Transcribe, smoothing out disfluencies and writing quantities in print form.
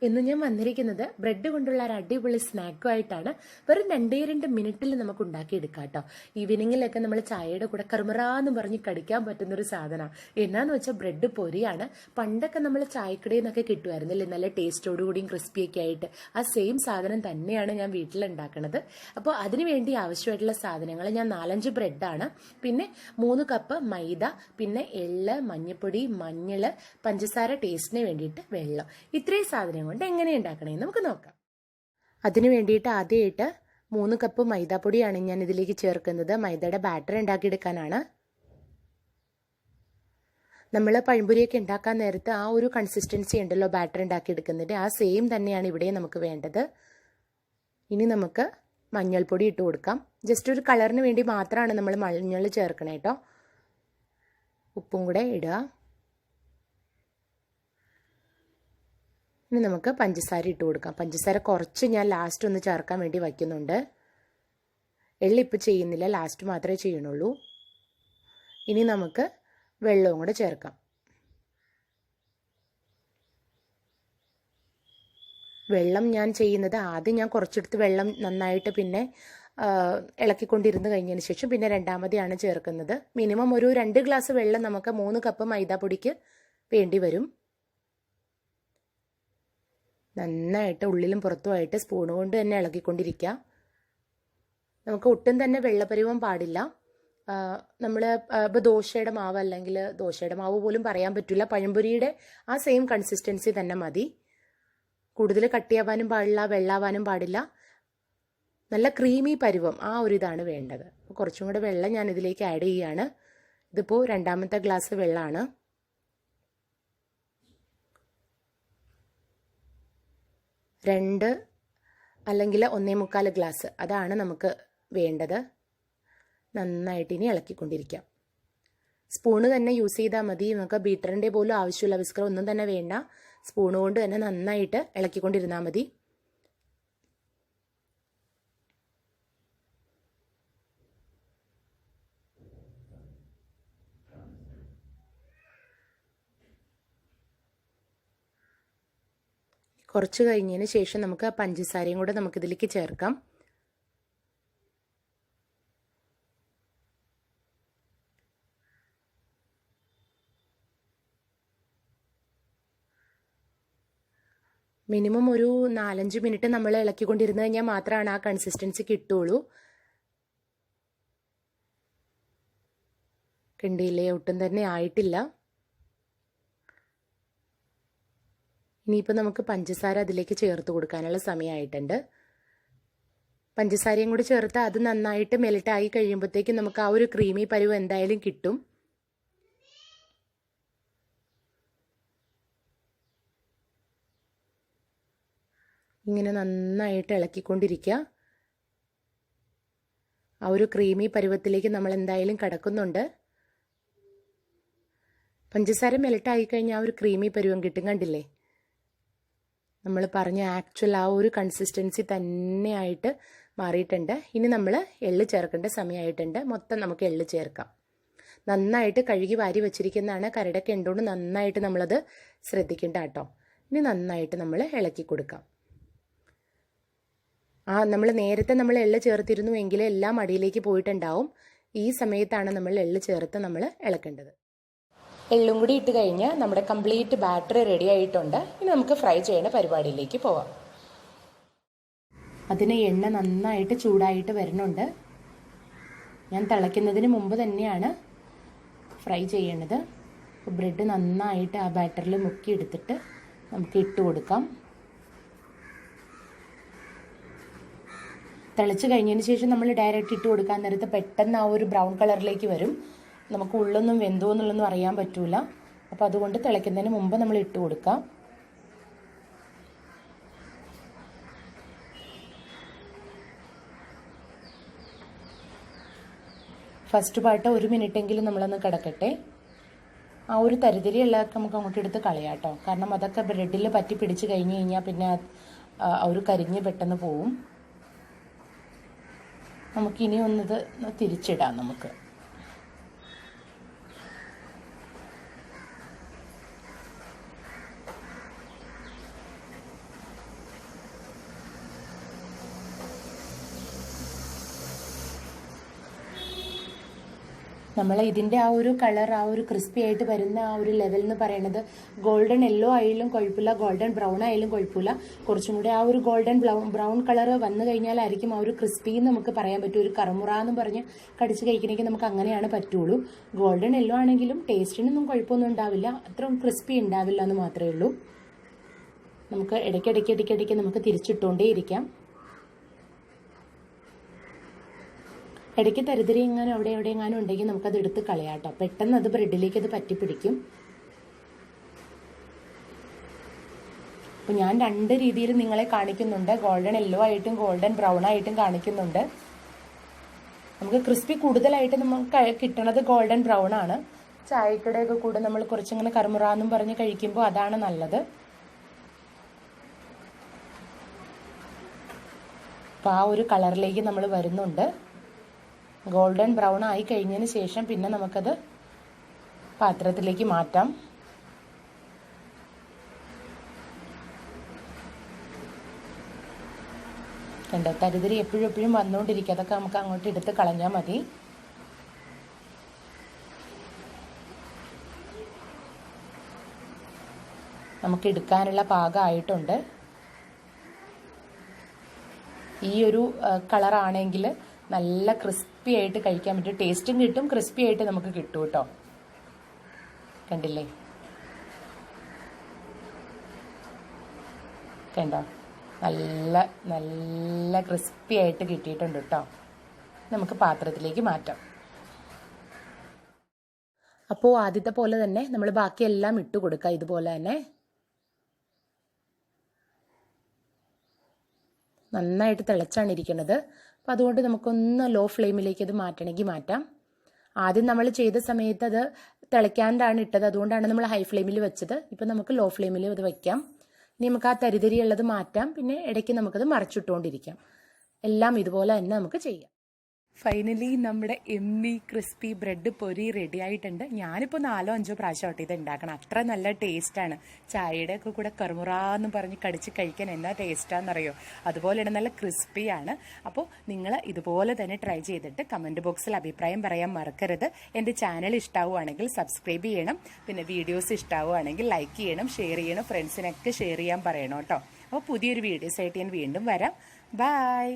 ഇന്ന് ഞാൻ വന്നിരിക്കുന്നത് ബ്രെഡ് കൊണ്ടുള്ള ഒരു അടിപൊളി സ്നാക്കുമായിട്ടാണ്. വെറും 2 മിനിറ്റിൽ നമുക്ക് ഉണ്ടാക്കിയെടുക്കാം കേട്ടോ. ഈവനിങ്ങിലൊക്കെ നമ്മൾ ചായയുടെ കൂടെ കറുമറാന്ന് പറഞ്ഞ് കടിക്കാൻ പറ്റുന്നൊരു സാധനമാണ്. എന്നാന്ന് വെച്ചാൽ ബ്രെഡ് പൊരിയാണ്. പണ്ടൊക്കെ നമ്മൾ ചായക്കടയിൽ നിന്നൊക്കെ കിട്ടുമായിരുന്നില്ലേ, നല്ല ടേസ്റ്റോടുകൂടിയും ക്രിസ്പിയൊക്കെ ആയിട്ട്. ആ സെയിം സാധനം തന്നെയാണ് ഞാൻ വീട്ടിലുണ്ടാക്കുന്നത്. അപ്പോൾ അതിന് വേണ്ടി ആവശ്യമായിട്ടുള്ള സാധനങ്ങൾ ഞാൻ 4-5 ബ്രെഡാണ്, പിന്നെ 3 കപ്പ് മൈദ, പിന്നെ എള്ള്, മഞ്ഞൾപ്പൊടി, മഞ്ഞൾ, പഞ്ചസാര ടേസ്റ്റിന് വേണ്ടിയിട്ട് വെള്ളം. ഇത്രയും സാധനം കൊണ്ട് എങ്ങനെ ഉണ്ടാക്കണമെന്ന് നമുക്ക് നോക്കാം. അതിനു വേണ്ടിയിട്ട് ആദ്യമായിട്ട് 3 കപ്പ് മൈദാപ്പൊടിയാണ് ഞാൻ ഇതിലേക്ക് ചേർക്കുന്നത്. മൈദയുടെ ബാറ്റർ ഉണ്ടാക്കിയെടുക്കാനാണ്. നമ്മൾ പഴംപൊരിയൊക്കെ ഉണ്ടാക്കാൻ നേരത്ത് ആ ഒരു കൺസിസ്റ്റൻസി ഉണ്ടല്ലോ ബാറ്റർ ഉണ്ടാക്കിയെടുക്കുന്നതിൻ്റെ, ആ സെയിം തന്നെയാണ് ഇവിടെ നമുക്ക് വേണ്ടത്. ഇനി നമുക്ക് മഞ്ഞൾപ്പൊടി ഇട്ട് കൊടുക്കാം. ജസ്റ്റ് ഒരു കളറിന് വേണ്ടി മാത്രമാണ് നമ്മൾ മഞ്ഞൾ ചേർക്കണേ കേട്ടോ. ഉപ്പും കൂടെ ഇടുക. ഇനി നമുക്ക് പഞ്ചസാര ഇട്ട് കൊടുക്കാം. പഞ്ചസാര കുറച്ച് ഞാൻ ലാസ്റ്റ് ഒന്ന് ചേർക്കാൻ വേണ്ടി വയ്ക്കുന്നുണ്ട്. എള്ളിപ്പോൾ ചെയ്യുന്നില്ല, ലാസ്റ്റ് മാത്രമേ ചെയ്യണുള്ളൂ. ഇനി നമുക്ക് വെള്ളവും കൂടെ ചേർക്കാം. വെള്ളം ഞാൻ ചെയ്യുന്നത് ആദ്യം ഞാൻ കുറച്ചെടുത്ത് വെള്ളം നന്നായിട്ട് പിന്നെ ഇളക്കിക്കൊണ്ടിരുന്ന് കഴിഞ്ഞതിന് ശേഷം പിന്നെ രണ്ടാമതെയാണ് ചേർക്കുന്നത്. മിനിമം ഒരു 2 ഗ്ലാസ് വെള്ളം നമുക്ക് 3 കപ്പ് മൈദാപ്പൊടിക്ക് വേണ്ടി വരും. നന്നായിട്ട് ഉള്ളിലും പുറത്തുമായിട്ട് സ്പൂൺ കൊണ്ട് തന്നെ ഇളക്കിക്കൊണ്ടിരിക്കുക. നമുക്ക് ഒട്ടും തന്നെ വെള്ളപ്പരുവം പാടില്ല. നമ്മൾ ഇപ്പോൾ ദോശയുടെ മാവ് അല്ലെങ്കിൽ ദോശയുടെ മാവ് പോലും പറയാൻ പറ്റില്ല, പഴംപൊരിയുടെ ആ സെയിം കൺസിസ്റ്റൻസി തന്നെ മതി. കൂടുതൽ കട്ടിയാവാനും പാടില്ല, വെള്ളാവാനും പാടില്ല. നല്ല ക്രീമി പരുവം, ആ ഒരു ഇതാണ് വേണ്ടത്. കുറച്ചും കൂടെ വെള്ളം ഞാൻ ഇതിലേക്ക് ആഡ് ചെയ്യുകയാണ്. ഇതിപ്പോൾ 2ാമത്തെ ഗ്ലാസ് വെള്ളമാണ്. 2 അല്ലെങ്കിൽ 1.25 ഗ്ലാസ്, അതാണ് നമുക്ക് വേണ്ടത്. നന്നായിട്ട് ഇനി ഇളക്കിക്കൊണ്ടിരിക്കാം. സ്പൂണ് തന്നെ യൂസ് ചെയ്താൽ മതി. നമുക്ക് ബീറ്ററിൻ്റെ പോലും ആവശ്യമില്ല, വിസ്കർ ഒന്നും തന്നെ വേണ്ട. സ്പൂണ് കൊണ്ട് തന്നെ നന്നായിട്ട് ഇളക്കിക്കൊണ്ടിരുന്നാൽ മതി. കുറച്ച് കഴിഞ്ഞതിന് ശേഷം നമുക്ക് പഞ്ചസാരയും കൂടെ നമുക്കിതിലേക്ക് ചേർക്കാം. മിനിമം ഒരു 4-5 മിനിറ്റ് നമ്മൾ ഇളക്കിക്കൊണ്ടിരുന്ന് കഴിഞ്ഞാൽ മാത്രമാണ് ആ കൺസിസ്റ്റൻസി കിട്ടുള്ളൂ. കണ്ടില്ലേ, ഒട്ടും തന്നെ ആയിട്ടില്ല. ഇനിയിപ്പോൾ നമുക്ക് പഞ്ചസാര അതിലേക്ക് ചേർത്ത് കൊടുക്കാനുള്ള സമയമായിട്ടുണ്ട്. പഞ്ചസാരയും കൂടി ചേർത്ത് അത് നന്നായിട്ട് മെൽറ്റായി കഴിയുമ്പോഴത്തേക്കും നമുക്ക് ആ ഒരു ക്രീമി പരുവം എന്തായാലും കിട്ടും. ഇങ്ങനെ നന്നായിട്ട് ഇളക്കിക്കൊണ്ടിരിക്കുക. ആ ഒരു ക്രീമി പരുവത്തിലേക്ക് നമ്മൾ എന്തായാലും കടക്കുന്നുണ്ട്. പഞ്ചസാര മെൽറ്റായി കഴിഞ്ഞാൽ ആ ഒരു ക്രീമി പരുവം കിട്ടും. കണ്ടില്ലേ, നമ്മൾ പറഞ്ഞ ആക്ച്വൽ ആ ഒരു കൺസിസ്റ്റൻസി തന്നെയായിട്ട് മാറിയിട്ടുണ്ട്. ഇനി നമ്മൾ എള്ള് ചേർക്കേണ്ട സമയമായിട്ടുണ്ട്. മൊത്തം നമുക്ക് എള്ള് ചേർക്കാം. നന്നായിട്ട് കഴുകി വാരി വെച്ചിരിക്കുന്നതാണ്. കരടൊക്കെ ഉണ്ടോണ്ട് നന്നായിട്ട് നമ്മളത് ശ്രദ്ധിക്കേണ്ട കേട്ടോ. ഇനി നന്നായിട്ട് നമ്മൾ ഇളക്കി കൊടുക്കാം. നമ്മൾ നേരത്തെ നമ്മൾ എള്ള് ചേർത്തിരുന്നു എങ്കിൽ എല്ലാം അടിയിലേക്ക് പോയിട്ടുണ്ടാവും. ഈ സമയത്താണ് നമ്മൾ എള്ള് ചേർത്ത് നമ്മൾ ഇളക്കേണ്ടത്. എള്ളും കൂടി ഇട്ട് കഴിഞ്ഞ് നമ്മുടെ കംപ്ലീറ്റ് ബാറ്ററി റെഡി ആയിട്ടുണ്ട്. ഇനി നമുക്ക് ഫ്രൈ ചെയ്യുന്ന പരിപാടിയിലേക്ക് പോവാം. അതിന് എണ്ണ നന്നായിട്ട് ചൂടായിട്ട് വരുന്നുണ്ട്. ഞാൻ തിളയ്ക്കുന്നതിന് മുമ്പ് തന്നെയാണ് ഫ്രൈ ചെയ്യേണ്ടത്. ബ്രെഡ് നന്നായിട്ട് ആ ബാറ്ററിൽ മുക്കിയെടുത്തിട്ട് നമുക്ക് ഇട്ട് കൊടുക്കാം. തിളച്ച് കഴിഞ്ഞതിന് ശേഷം നമ്മൾ ഡയറക്റ്റ് ഇട്ട് കൊടുക്കാൻ നേരത്ത് പെട്ടെന്ന് ആ ഒരു ബ്രൗൺ കളറിലേക്ക് വരും. നമുക്ക് ഉള്ളൊന്നും വെന്തോ എന്നുള്ളതൊന്നും അറിയാൻ പറ്റൂല. അപ്പോൾ അതുകൊണ്ട് തിളയ്ക്കുന്നതിന് മുമ്പ് നമ്മൾ ഇട്ട് കൊടുക്കാം. ഫസ്റ്റ് പാർട്ട് 1 മിനിറ്റെങ്കിലും നമ്മളൊന്ന് കിടക്കട്ടെ. ആ ഒരു തരിതരിയുള്ളതൊക്കെ നമുക്ക് അങ്ങോട്ട് എടുത്ത് കളയാം കേട്ടോ. കാരണം അതൊക്കെ ബ്രെഡിൽ പറ്റി പിടിച്ച് കഴിഞ്ഞ് കഴിഞ്ഞാൽ പിന്നെ ഒരു കരിഞ്ഞ് പെട്ടെന്ന് പോവും. നമുക്കിനി ഒന്നത് തിരിച്ചിടാം. നമുക്ക് നമ്മൾ ഇതിൻ്റെ ആ ഒരു കളർ, ആ ഒരു ക്രിസ്പി ആയിട്ട് വരുന്ന ആ ഒരു ലെവൽ എന്ന് പറയുന്നത് ഗോൾഡൻ യെല്ലോ ആയാലും കുഴപ്പമില്ല, ഗോൾഡൻ ബ്രൗൺ ആയാലും കുഴപ്പമില്ല. കുറച്ചും കൂടി ആ ഒരു ഗോൾഡൻ ബ്രൗൺ കളർ വന്നു കഴിഞ്ഞാലായിരിക്കും ആ ഒരു ക്രിസ്പി എന്ന് നമുക്ക് പറയാൻ പറ്റും. ഒരു കറുമുറ എന്ന് പറഞ്ഞ് കടിച്ച് കഴിക്കണമെങ്കിൽ നമുക്ക് അങ്ങനെയാണ് പറ്റുള്ളൂ. ഗോൾഡൻ യെല്ലോ ആണെങ്കിലും ടേസ്റ്റിനൊന്നും കുഴപ്പമൊന്നും ഉണ്ടാവില്ല, അത്രയും ക്രിസ്പി ഉണ്ടാവില്ല എന്ന് മാത്രമേ ഉള്ളൂ. നമുക്ക് ഇടയ്ക്കിടയ്ക്ക് നമുക്ക് തിരിച്ചിട്ടുകൊണ്ടേ ഇരിക്കാം. ഇടയ്ക്ക് തരിതരി എങ്ങാനും അവിടെ എങ്ങാനും ഉണ്ടെങ്കിൽ നമുക്കത് എടുത്ത് കളയാട്ടോ. പെട്ടെന്ന് അത് ബ്രെഡിലേക്ക് അത് പറ്റിപ്പിടിക്കും. അപ്പോൾ ഞാൻ 2 രീതിയിൽ നിങ്ങളെ കാണിക്കുന്നുണ്ട്. ഗോൾഡൻ യെല്ലോ ആയിട്ടും ഗോൾഡൻ ബ്രൗൺ ആയിട്ടും കാണിക്കുന്നുണ്ട്. നമുക്ക് ക്രിസ്പി കൂടുതലായിട്ട് നമുക്ക് കിട്ടണത് ഗോൾഡൻ ബ്രൗൺ ആണ്. ചായക്കടയൊക്കെ കൂടെ നമ്മൾ കുറച്ചിങ്ങനെ കറുമുറാന്നും പറഞ്ഞ് കഴിക്കുമ്പോൾ അതാണ് നല്ലത്. അപ്പോൾ ആ ഒരു കളറിലേക്ക് നമ്മൾ വരുന്നുണ്ട്. ഗോൾഡൻ ബ്രൗൺ ആയി കഴിഞ്ഞതിന് ശേഷം പിന്നെ നമുക്കത് പാത്രത്തിലേക്ക് മാറ്റാം. കണ്ടോ, തരിതരി എപ്പോഴും വന്നുകൊണ്ടിരിക്കുക. അതൊക്കെ നമുക്ക് അങ്ങോട്ട് എടുത്ത് കളഞ്ഞാൽ മതി. നമുക്ക് എടുക്കാനുള്ള പാകമായിട്ടുണ്ട്. ഈ ഒരു കളറാണെങ്കിൽ നല്ല ക്രിസ്പി ആയിട്ട് കഴിക്കാൻ പറ്റും. ടേസ്റ്റും കിട്ടും, ക്രിസ്പി ആയിട്ട് നമുക്ക് കിട്ടും കേട്ടോ. കണ്ടില്ലേ, കണ്ടോ, നല്ല നല്ല ക്രിസ്പി ആയിട്ട് കിട്ടിയിട്ടുണ്ട് കേട്ടോ. നമുക്ക് പാത്രത്തിലേക്ക് മാറ്റാം. അപ്പോൾ ആദ്യത്തെ പോലെ തന്നെ നമ്മൾ ബാക്കിയെല്ലാം ഇട്ട് കൊടുക്കുക ഇതുപോലെ തന്നെ. നന്നായിട്ട് തിളച്ചാണ് ഇരിക്കുന്നത്. അപ്പം അതുകൊണ്ട് നമുക്കൊന്ന് ലോ ഫ്ലെയിമിലേക്ക് അത് മാറ്റണമെങ്കിൽ മാറ്റാം. ആദ്യം നമ്മൾ ചെയ്ത സമയത്ത് അത് തിളയ്ക്കാണ്ടാണ് ഇട്ടത്, അതുകൊണ്ടാണ് നമ്മൾ ഹൈ ഫ്ലെയിമിൽ വെച്ചത്. ഇപ്പം നമുക്ക് ലോ ഫ്ലെയിമിൽ അത് വയ്ക്കാം. ഇനി നമുക്ക് ആ തരിതരി ഉള്ളത് മാറ്റാം. പിന്നെ ഇടയ്ക്ക് നമുക്കത് മറച്ചിട്ടുകൊണ്ടിരിക്കാം. എല്ലാം ഇതുപോലെ തന്നെ നമുക്ക് ചെയ്യാം. ഫൈനലി നമ്മുടെ എമ്മി ക്രിസ്പി ബ്രെഡ് പൊരി റെഡി ആയിട്ടുണ്ട്. ഞാനിപ്പോൾ 4-5 പ്രാവശ്യം ഇത് ഉണ്ടാക്കണം. അത്ര നല്ല ടേസ്റ്റാണ്. ചായയുടെ ഒക്കെ കൂടെ കറുമുറാന്ന് പറഞ്ഞ് കടിച്ച് കഴിക്കാൻ എന്നാ ടേസ്റ്റാണെന്നറിയോ. അതുപോലെ തന്നെ നല്ല ക്രിസ്പിയാണ്. അപ്പോൾ നിങ്ങൾ ഇതുപോലെ തന്നെ ട്രൈ ചെയ്തിട്ട് കമൻറ്റ് ബോക്സിൽ അഭിപ്രായം പറയാൻ മറക്കരുത്. എൻ്റെ ചാനൽ ഇഷ്ടമാവുകയാണെങ്കിൽ സബ്സ്ക്രൈബ് ചെയ്യണം. പിന്നെ വീഡിയോസ് ഇഷ്ടമാവുകയാണെങ്കിൽ ലൈക്ക് ചെയ്യണം, ഷെയർ ചെയ്യണം, ഫ്രണ്ട്സിനൊക്കെ ഷെയർ ചെയ്യാൻ പറയണം കേട്ടോ. അപ്പോൾ പുതിയൊരു വീഡിയോസ് ആയിട്ട് ഞാൻ വീണ്ടും വരാം. ബൈ.